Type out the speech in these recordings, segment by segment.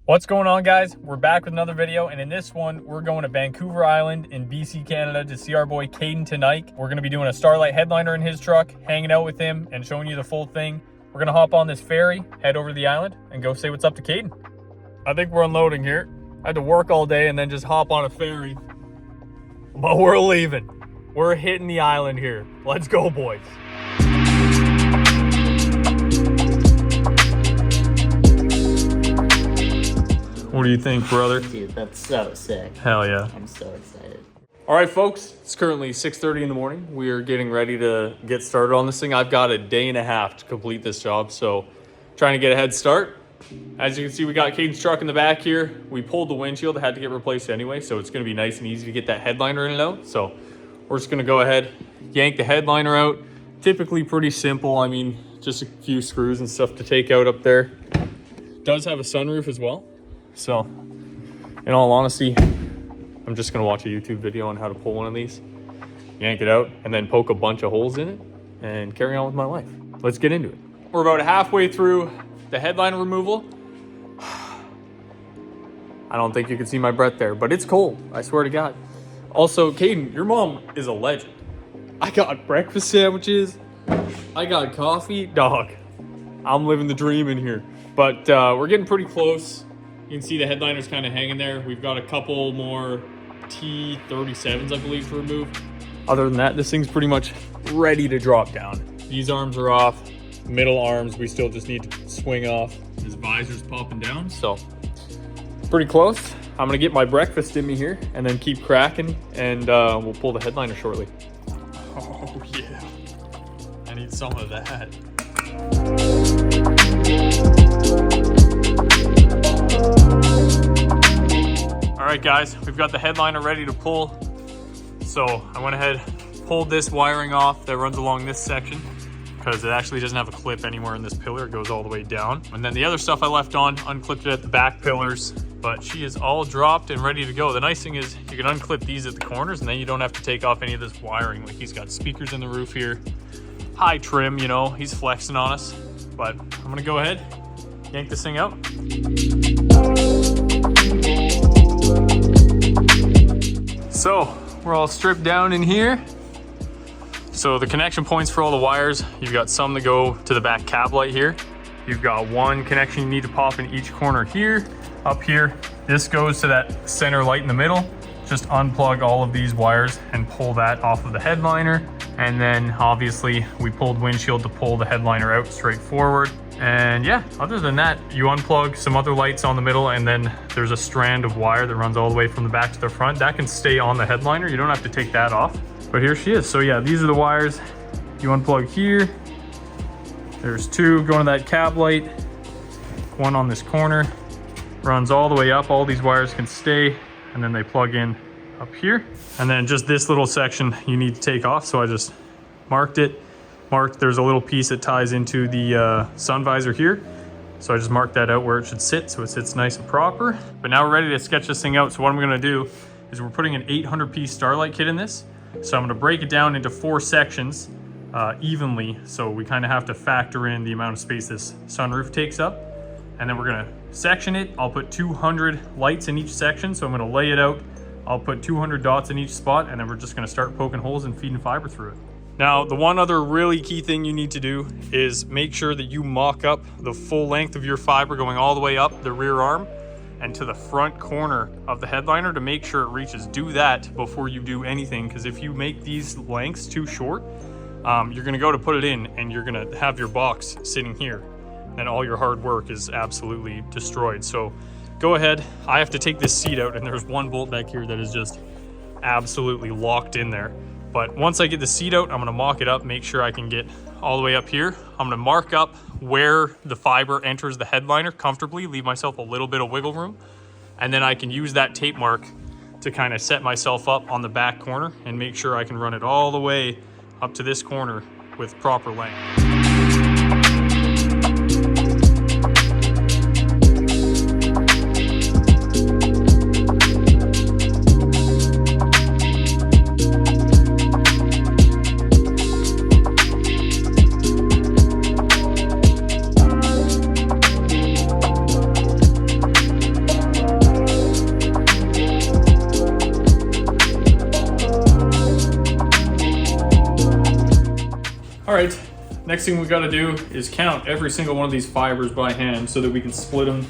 What's going on, guys? We're back with another video, and in this one we're going to Vancouver Island in BC, Canada to see our boy Caden Teneycke. We're going to be doing a Starlight headliner in his truck, hanging out with him and showing you the full thing. We're going to hop on this ferry, head over to the island and go say what's up to Caden. I think we're unloading here. I had to work all day and then just hop on a ferry, but we're leaving. We're hitting the island here. Let's go, boys. What do you think, brother? Dude, that's so sick. Hell yeah. I'm so excited. All right, folks, it's currently 6:30 in the morning. We are getting ready to get started on this thing. I've got a day and a half to complete this job, so trying to get a head start. As you can see, we got Caden's truck in the back here. We pulled the windshield. It had to get replaced anyway, so it's going to be nice and easy to get that headliner in and out. So we're just going to go ahead, yank the headliner out. Typically pretty simple. I mean, just a few screws and stuff to take out up there. Does have a sunroof as well. So, in all honesty, I'm just gonna watch a YouTube video on how to pull one of these, yank it out, and then poke a bunch of holes in it, and carry on with my life. Let's get into it. We're about halfway through the headliner removal. I don't think you can see my breath there, but it's cold, I swear to God. Also, Caden, your mom is a legend. I got breakfast sandwiches, I got coffee. Dog, I'm living the dream in here. But we're getting pretty close. You can see the headliner's kind of hanging there. We've got a couple more T37s, I believe, to remove. Other than that, this thing's pretty much ready to drop down. These arms are off. Middle arms, we still just need to swing off. This visor's popping down, so pretty close. I'm gonna get my breakfast in me here and then keep cracking, and we'll pull the headliner shortly. Oh yeah, I need some of that. All right, guys, we've got the headliner ready to pull. So I went ahead, pulled this wiring off that runs along this section because it actually doesn't have a clip anywhere in this pillar. It goes all the way down. And then the other stuff I left on, unclipped it at the back pillars, but she is all dropped and ready to go. The nice thing is you can unclip these at the corners and then you don't have to take off any of this wiring. Like, he's got speakers in the roof here. High trim, you know, he's flexing on us. But I'm gonna go ahead, yank this thing out. So we're all stripped down in here. So the connection points for all the wires, you've got some that go to the back cab light here. You've got one connection you need to pop in each corner here. Up here, this goes to that center light in the middle. Just unplug all of these wires and pull that off of the headliner. And then obviously we pulled windshield to pull the headliner out straight forward. And yeah, other than that, you unplug some other lights on the middle, and then there's a strand of wire that runs all the way from the back to the front. That can stay on the headliner. You don't have to take that off. But here she is. So yeah, these are the wires. You unplug here. There's two going to that cab light. One on this corner. Runs all the way up. All these wires can stay, and then they plug in up here. And then just this little section you need to take off. So I just marked it. There's a little piece that ties into the sun visor here. So I just marked that out where it should sit, so it sits nice and proper. But now we're ready to sketch this thing out. So what I'm gonna do is we're putting an 800-piece Starlight kit in this. So I'm gonna break it down into 4 sections evenly. So we kind of have to factor in the amount of space this sunroof takes up. And then we're gonna section it. I'll put 200 lights in each section. So I'm gonna lay it out. I'll put 200 dots in each spot, and then we're just gonna start poking holes and feeding fiber through it. Now, the one other really key thing you need to do is make sure that you mock up the full length of your fiber going all the way up the rear arm and to the front corner of the headliner to make sure it reaches. Do that before you do anything, because if you make these lengths too short, you're gonna go to put it in and you're gonna have your box sitting here and all your hard work is absolutely destroyed. So go ahead. I have to take this seat out, and there's one bolt back here that is just absolutely locked in there. But once I get the seat out, I'm gonna mock it up, make sure I can get all the way up here. I'm gonna mark up where the fiber enters the headliner comfortably, leave myself a little bit of wiggle room, and then I can use that tape mark to kind of set myself up on the back corner and make sure I can run it all the way up to this corner with proper length. All right, next thing we gotta do is count every single one of these fibers by hand so that we can split them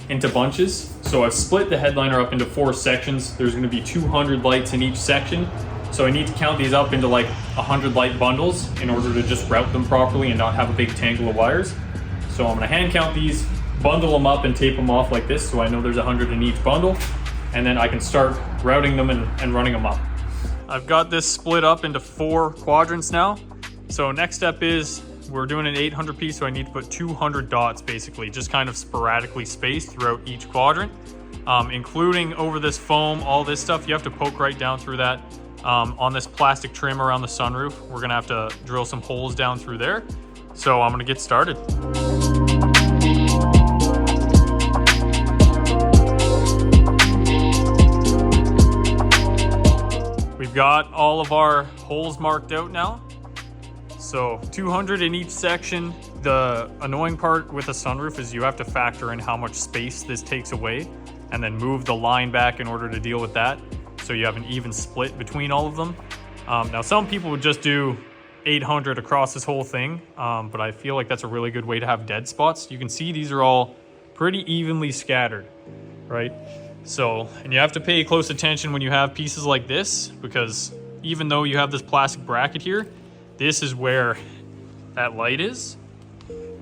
into bunches. So I've split the headliner up into 4 sections. There's gonna be 200 lights in each section. So I need to count these up into like 100 light bundles in order to just route them properly and not have a big tangle of wires. So I'm gonna hand count these, bundle them up and tape them off like this so I know there's 100 in each bundle, and then I can start routing them and running them up. I've got this split up into 4 quadrants now. So next step is we're doing an 800 piece, so I need to put 200 dots basically, just kind of sporadically spaced throughout each quadrant, including over this foam, all this stuff. You have to poke right down through that. On this plastic trim around the sunroof, we're gonna have to drill some holes down through there. So I'm gonna get started. We've got all of our holes marked out now. So 200 in each section. The annoying part with a sunroof is you have to factor in how much space this takes away and then move the line back in order to deal with that. So you have an even split between all of them. Now some people would just do 800 across this whole thing, but I feel like that's a really good way to have dead spots. You can see these are all pretty evenly scattered, right? So, and you have to pay close attention when you have pieces like this, because even though you have this plastic bracket here, this is where that light is,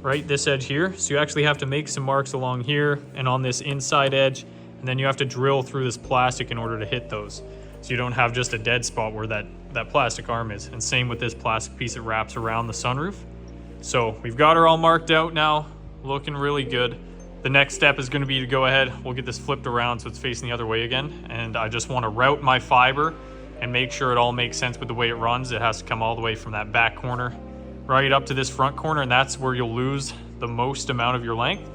right? This edge here. So you actually have to make some marks along here and on this inside edge, and then you have to drill through this plastic in order to hit those. So you don't have just a dead spot where that plastic arm is. And same with this plastic piece that wraps around the sunroof. So we've got her all marked out now, looking really good. The next step is gonna be to go ahead, we'll get this flipped around so it's facing the other way again. And I just wanna route my fiber and make sure it all makes sense with the way it runs. It has to come all the way from that back corner right up to this front corner, and that's where you'll lose the most amount of your length.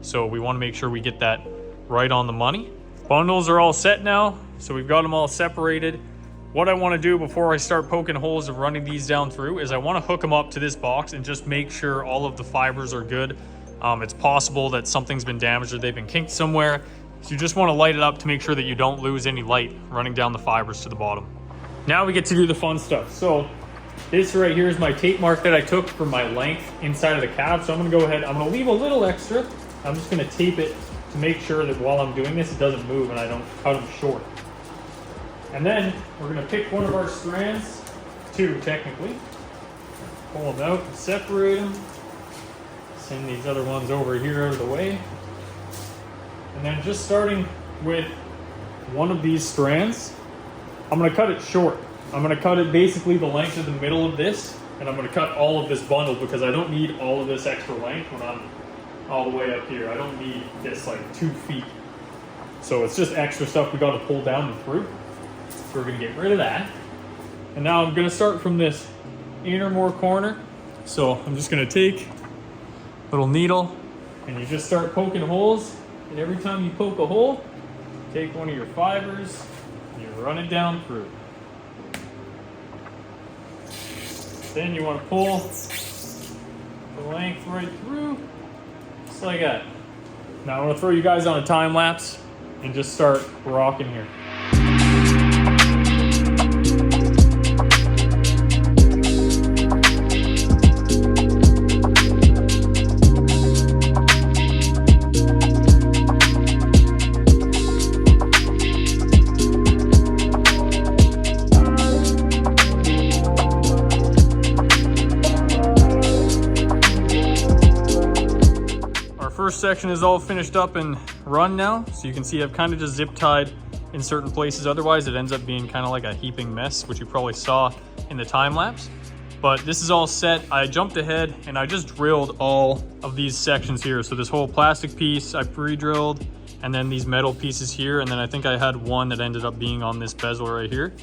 So we wanna make sure we get that right on the money. Bundles are all set now, so we've got them all separated. What I want to do before I start poking holes and running these down through is I want to hook them up to this box and just make sure all of the fibers are good. It's possible that something's been damaged or they've been kinked somewhere, so you just want to light it up to make sure that you don't lose any light running down the fibers to the bottom. Now we get to do the fun stuff. So this right here is my tape mark that I took for my length inside of the cab. So I'm going to go ahead, I'm going to leave a little extra. I'm just going to tape it to make sure that while I'm doing this, it doesn't move and I don't cut them short. And then we're gonna pick one of our strands, 2 technically, pull them out and separate them, send these other ones over here out of the way. And then just starting with one of these strands, I'm gonna cut it short. I'm gonna cut it basically the length of the middle of this, and I'm gonna cut all of this bundle because I don't need all of this extra length when I'm all the way up here. I don't need this like 2 feet. So it's just extra stuff we got to pull down and through. So we're gonna get rid of that. And now I'm gonna start from this innermost corner. So I'm just gonna take a little needle and you just start poking holes. And every time you poke a hole, take one of your fibers and you run it down through. Then you want to pull the length right through. Just like that. Now I want to throw you guys on a time lapse and just start rocking here. First section is all finished up and run now, so you can see I've kind of just zip tied in certain places. Otherwise it ends up being kind of like a heaping mess, which you probably saw in the time lapse. But this is all set. I jumped ahead and I just drilled all of these sections here. So this whole plastic piece I pre-drilled, and then these metal pieces here, and then I think I had one that ended up being on this bezel right here.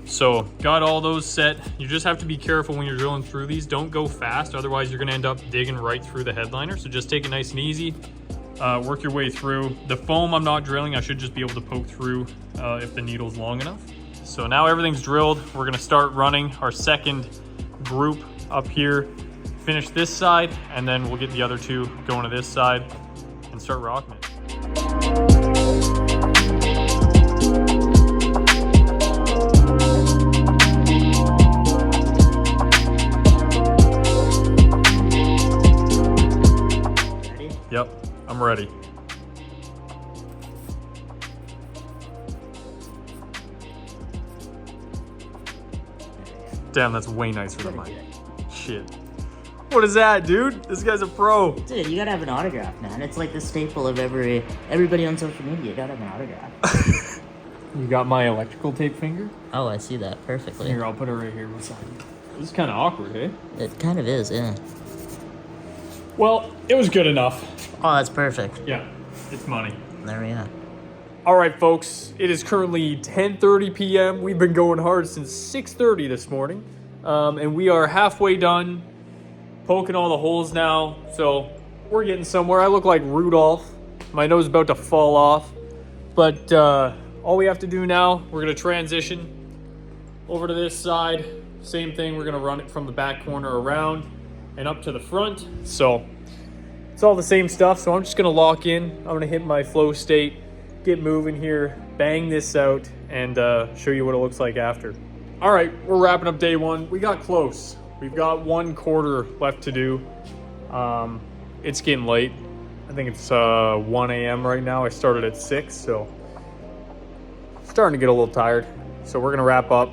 So got all those set. You just have to be careful when you're drilling through these. Don't go fast, otherwise you're gonna end up digging right through the headliner. So just take it nice and easy, work your way through. The foam I'm not drilling, I should just be able to poke through if the needle's long enough. So now everything's drilled. We're gonna start running our second group up here, finish this side, and then we'll get the other 2 going to this side and start rocking it. ready. Damn, that's way nicer than mine. Shit. What is that, dude? This guy's a pro. Dude, you gotta have an autograph, man. It's like the staple of everybody on social media. You gotta have an autograph. You got my electrical tape finger? Oh, I see that perfectly. Here, I'll put it right here beside you. This is kind of awkward, eh? It kind of is, yeah. Well, it was good enough. Oh, that's perfect. Yeah, it's money. There we are. All right, folks, it is currently 10:30 p.m. We've been going hard since 6:30 this morning, and we are halfway done poking all the holes now, so we're getting somewhere. I look like Rudolph. My nose is about to fall off, but all we have to do now, we're gonna transition over to this side. Same thing, we're gonna run it from the back corner around and up to the front. So it's all the same stuff, so I'm just gonna lock in. I'm gonna hit my flow state, get moving here, bang this out, and show you what it looks like after. All right, we're wrapping up day one. We got close. We've got 1/4 left to do. It's getting late. I think it's 1 a.m. right now. I started at 6, so starting to get a little tired. So we're gonna wrap up,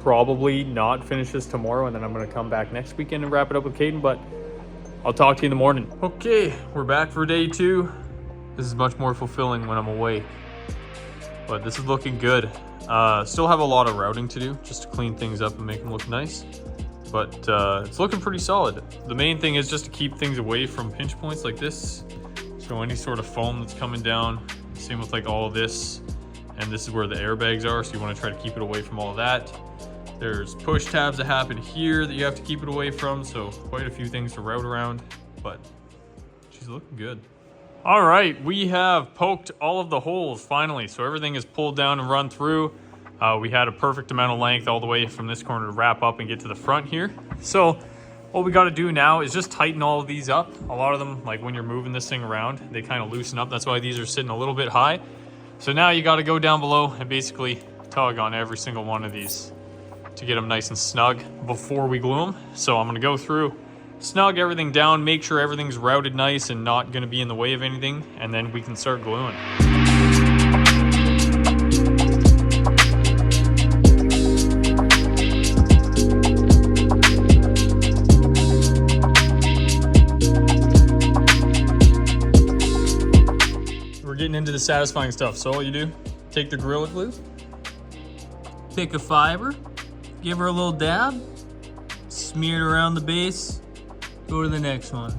probably not finish this tomorrow, and then I'm gonna come back next weekend and wrap it up with Caden, but I'll talk to you in the morning. Okay, we're back for day 2. This is much more fulfilling when I'm awake, but this is looking good. Still have a lot of routing to do just to clean things up and make them look nice, but it's looking pretty solid. The main thing is just to keep things away from pinch points like this. So any sort of foam that's coming down, same with like all of this, and this is where the airbags are, so you want to try to keep it away from all of that. There's push tabs that happen here that you have to keep it away from, so quite a few things to route around, but she's looking good. All right, we have poked all of the holes finally, so everything is pulled down and run through. We had a perfect amount of length all the way from this corner to wrap up and get to the front here. So what we got to do now is just tighten all of these up. A lot of them, like when you're moving this thing around, they kind of loosen up. That's why these are sitting a little bit high. So now you got to go down below and basically tug on every single one of these to get them nice and snug before we glue them. So I'm going to go through, snug everything down, make sure everything's routed nice and not going to be in the way of anything, and then we can start gluing. Getting into the satisfying stuff. So all you do, take the Gorilla Glue, pick a fiber, give her a little dab, smear it around the base, go to the next one.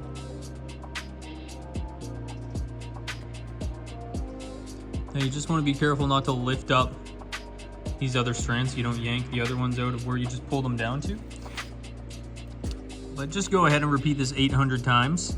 Now you just want to be careful not to lift up these other strands so you don't yank the other ones out of where you just pulled them down to. But just go ahead and repeat this 800 times.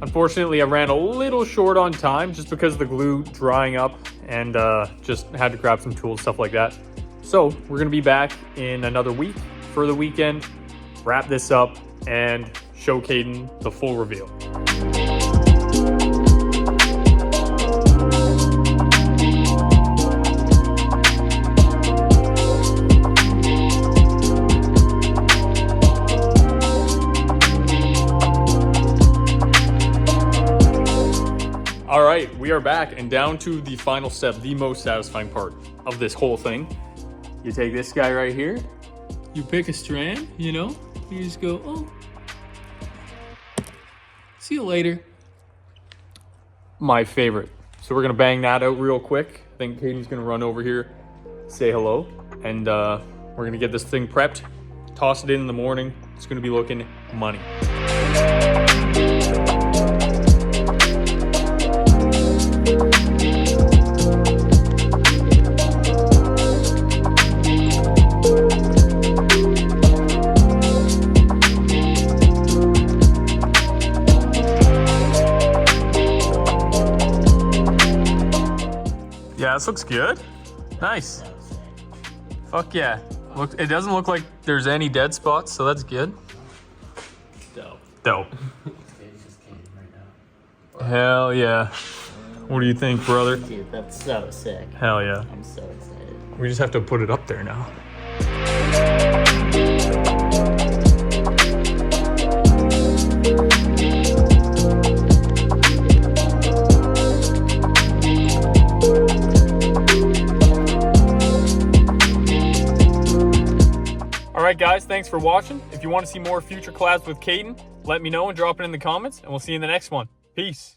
Unfortunately, I ran a little short on time just because of the glue drying up, and just had to grab some tools, stuff like that. So we're gonna be back in another week for the weekend, wrap this up, and show Caden the full reveal. All right, we are back and down to the final step, the most satisfying part of this whole thing. You take this guy right here, you pick a strand, you know, you just go, oh, see you later. My favorite. So we're gonna bang that out real quick. I think Caden's gonna run over here, say hello, and we're gonna get this thing prepped, toss it in the morning. It's gonna be looking money. Yeah, this looks good. Nice. Fuck yeah. Look, it doesn't look like there's any dead spots, so that's good. Dope. Dope. Hell yeah. What do you think, brother? Dude, that's so sick. Hell yeah. I'm so excited. We just have to put it up there now. Alright guys, thanks for watching. If you want to see more future collabs with Caden, let me know and drop it in the comments, and we'll see you in the next one. Peace.